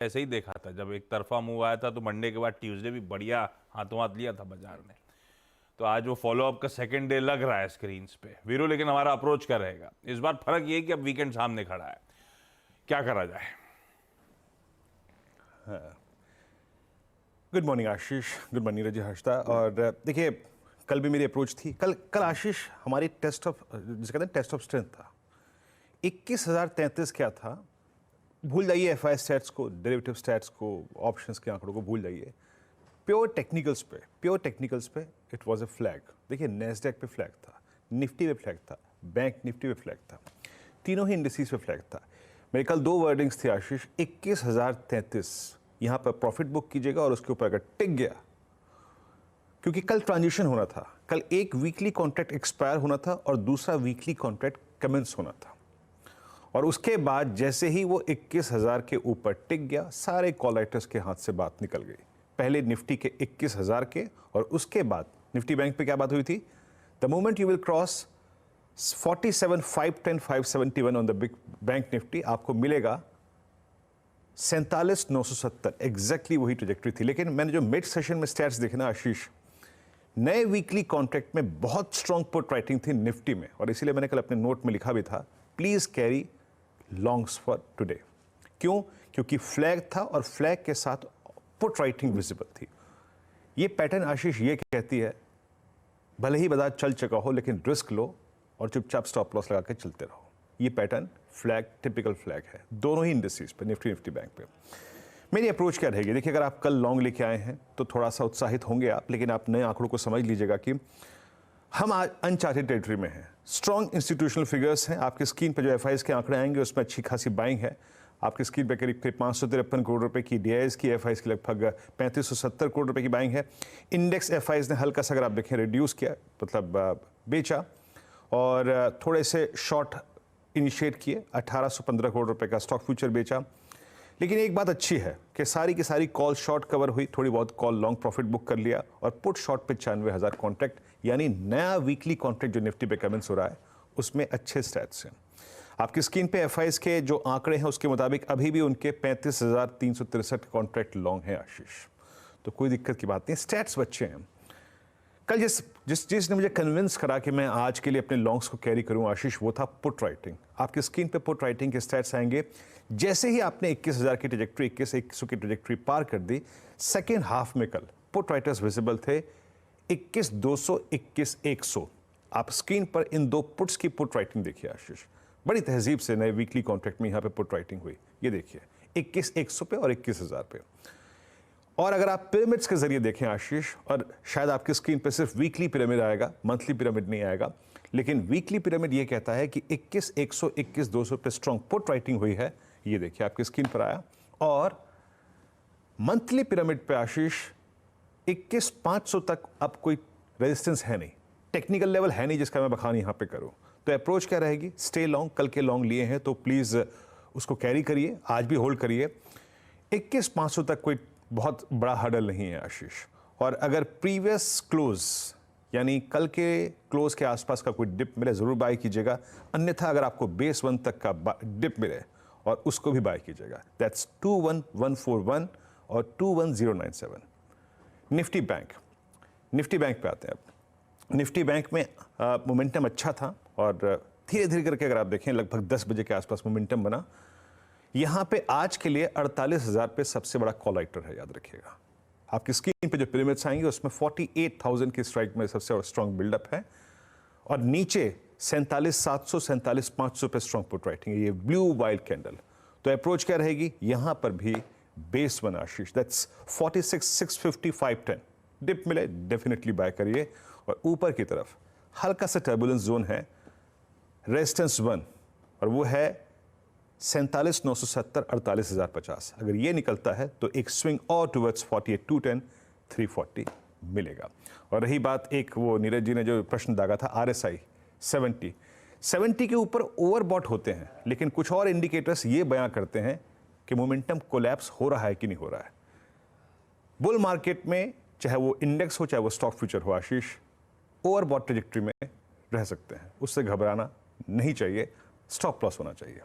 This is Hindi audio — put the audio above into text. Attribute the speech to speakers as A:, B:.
A: ऐसे ही देखा था, जब एक तरफा मूव आया था तो मंडे के बाद ट्यूसडे भी बढ़िया हाथों हाथ लिया था बाजार ने। तो आज वो फॉलोअप का सेकंड डे लग रहा है स्क्रीन पे वीरू, लेकिन हमारा अप्रोच क्या रहेगा इस बार? फर्क ये है कि अब वीकेंड सामने खड़ा है, क्या करा जाए?
B: गुड मॉर्निंग आशीष, गुड मॉर्निंग रजी हर्षदा। और देखिए, कल भी मेरी अप्रोच थी। कल आशीष हमारी टेस्ट ऑफ, जिसे कहते हैं टेस्ट ऑफ स्ट्रेंथ था। 21,033 क्या था, भूल जाइए एफआई स्टैट्स को, डेरिवेटिव स्टैट्स को, ऑप्शंस के आंकड़ों को भूल जाइए। प्योर टेक्निकल्स पे इट वाज अ फ्लैग। देखिए, नेस्डैक पे फ्लैग था, निफ्टी पे फ्लैग था, बैंक निफ्टी पे फ्लैग था, तीनों ही इंडिसेस पे फ्लैग था। मेरे कल दो वर्डिंग्स थे आशीष। 21,033 यहाँ पर प्रॉफिट बुक कीजिएगा, और उसके ऊपर अगर टिक गया, क्योंकि कल ट्रांजिशन होना था, कल एक वीकली कॉन्ट्रैक्ट एक्सपायर होना था और दूसरा वीकली कॉन्ट्रैक्ट कमेंस होना था। और उसके बाद जैसे ही वो 21,000 के ऊपर टिक गया, सारे कॉल राइटर्स के हाथ से बात निकल गई। पहले निफ्टी के 21,000 के, और उसके बाद निफ्टी बैंक पे क्या बात हुई थी? The moment you will cross 47,510, 571 on the big bank Nifty, आपको मिलेगा 47,970। एग्जैक्टली वही ट्रेजेक्टरी थी। लेकिन मैंने जो मिड सेशन में स्टैट्स देखे ना आशीष, नए वीकली कॉन्ट्रैक्ट में बहुत स्ट्रॉन्ग पुट राइटिंग थी निफ्टी में, और इसीलिए मैंने कल अपने नोट में लिखा भी था, please carry longs for today. क्यों? क्योंकि फ्लैग था और फ्लैग के साथ पुट राइटिंग विजिबल थी। ये पैटर्न आशीष ये कहती है, भले ही बाजार चल चुका हो, लेकिन रिस्क लो और चुपचाप स्टॉप लॉस लगा के चलते रहो। ये पैटर्न फ्लैग, टिपिकल फ्लैग है दोनों ही इंडिसेस पे, निफ्टी बैंक पे। मेरी अप्रोच क्या रहेगी? देखिए, अगर आप कल लॉन्ग लेके आए हैं तो थोड़ा सा उत्साहित होंगे आप, लेकिन आप नए आंकड़ों को समझ लीजिएगा कि हम आज अनचार्टेड टेरिटरी में हैं। स्ट्रॉन्ग इंस्टीट्यूशनल फिगर्स हैं। आपकी स्क्रीन पर जो एफआईज के आंकड़े आएंगे उसमें अच्छी खासी बाइंग है। आपकी स्क्रीन पर करीब 553 करोड़ रुपए की डीआईएस की, एफआईज की लगभग 3570 करोड़ रुपए की बाइंग है। इंडेक्स एफआईज ने हल्का सा, अगर आप देखें, रिड्यूस किया, मतलब बेचा, और थोड़े से शॉर्ट इनिशिएट किए। 1815 करोड़ रुपए का स्टॉक फ्यूचर बेचा। लेकिन एक बात अच्छी है कि सारी की सारी कॉल शॉर्ट कवर हुई, थोड़ी बहुत कॉल लॉन्ग प्रॉफिट बुक कर लिया, और पुट शॉर्ट पे 95,000 कॉन्ट्रैक्ट, यानी नया वीकली कॉन्ट्रैक्ट जो निफ्टी पे कमेंस हो रहा है उसमें अच्छे स्टैट्स हैं। आपकी स्क्रीन पे एफआईज के जो आंकड़े हैं उसके मुताबिक अभी भी उनके 35,363 कॉन्ट्रैक्ट लॉन्ग हैं आशीष, तो कोई दिक्कत की बात नहीं, स्टैट्स अच्छे हैं। कल जिसने मुझे कन्विंस करा कि मैं आज के लिए अपने लॉन्ग्स को कैरी करूं आशीष, वो था पुट राइटिंग। आपकी स्क्रीन पे पुट राइटिंग के स्टैट्स आएंगे। जैसे ही आपने 21,000 की ट्रेजेक्टरी, 21,100 की ट्रेजेक्टरी पार कर दी, सेकेंड हाफ में कल पुट राइटर्स विजिबल थे 21,200, 21,100। आप स्क्रीन पर इन दो पुट्स की पुट राइटिंग देखिए आशीष, बड़ी तहजीब से नए वीकली कॉन्ट्रैक्ट में यहाँ पे पुट राइटिंग हुई। ये देखिए 21,100 पे और 21,000 पे। और अगर आप पिरामिड्स के जरिए देखें आशीष, और शायद आपकी स्क्रीन पे सिर्फ वीकली पिरामिड आएगा, मंथली पिरामिड नहीं आएगा, लेकिन वीकली पिरामिड ये कहता है कि 21,100, 21,200 पे स्ट्रॉन्ग पुट राइटिंग हुई है। ये देखिए आपकी स्क्रीन पर आया। और मंथली पिरामिड पे आशीष 21,500 तक अब कोई रेजिस्टेंस है नहीं, टेक्निकल लेवल है नहीं जिसका मैं बखान यहाँ पे करूँ। तो अप्रोच क्या रहेगी? Stay long. कल के लॉन्ग लिए हैं तो प्लीज़ उसको कैरी करिए, आज भी होल्ड करिए। 21,500 तक कोई बहुत बड़ा हर्डल नहीं है आशीष। और अगर प्रीवियस क्लोज, यानी कल के क्लोज के आसपास का कोई डिप मिले ज़रूर बाय कीजिएगा, अन्यथा अगर आपको बेस 1 तक का डिप मिले और उसको भी बाय कीजिएगा। दैट्स 21,141 और 21,097। निफ्टी बैंक पे आते हैं अब। निफ्टी बैंक में मोमेंटम अच्छा था, और धीरे धीरे करके अगर आप देखें लगभग 10 बजे के आसपास मोमेंटम बना। यहाँ पे आज के लिए 48,000 पे सबसे बड़ा कॉल राइटर है, याद रखिएगा। आपकी स्क्रीन पे जो पिरामिड्स आएंगे उसमें 48,000 की स्ट्राइक में सबसे स्ट्रॉन्ग बिल्डअप है, और नीचे 47,700, 47,500 पे स्ट्रॉन्ग पुट राइटिंग है, ये ब्लू वाइल्ड कैंडल। तो अप्रोच क्या रहेगी? यहाँ पर भी बेस 1 आशीष, दैट्स 46,650, 510। डिप मिले डेफिनेटली बाय करिए। और ऊपर की तरफ हल्का सा टर्बुलेंस जोन है, रेजिस्टेंस 1, और वो है 47,970, 48,050। अगर ये निकलता है तो एक स्विंग और टुवर्ड्स 48,210, 340 मिलेगा। और रही बात, एक वो नीरज जी ने जो प्रश्न दागा था, RSI 70 के ऊपर ओवरबॉट होते हैं, लेकिन कुछ और इंडिकेटर्स ये बयां करते हैं कि मोमेंटम कोलैप्स हो रहा है कि नहीं हो रहा है। बुल मार्केट में चाहे वो इंडेक्स हो चाहे वो स्टॉक फ्यूचर हो आशीष, ओवरबॉट ट्रेजेक्टरी में रह सकते हैं, उससे घबराना नहीं चाहिए, स्टॉप लॉस होना चाहिए।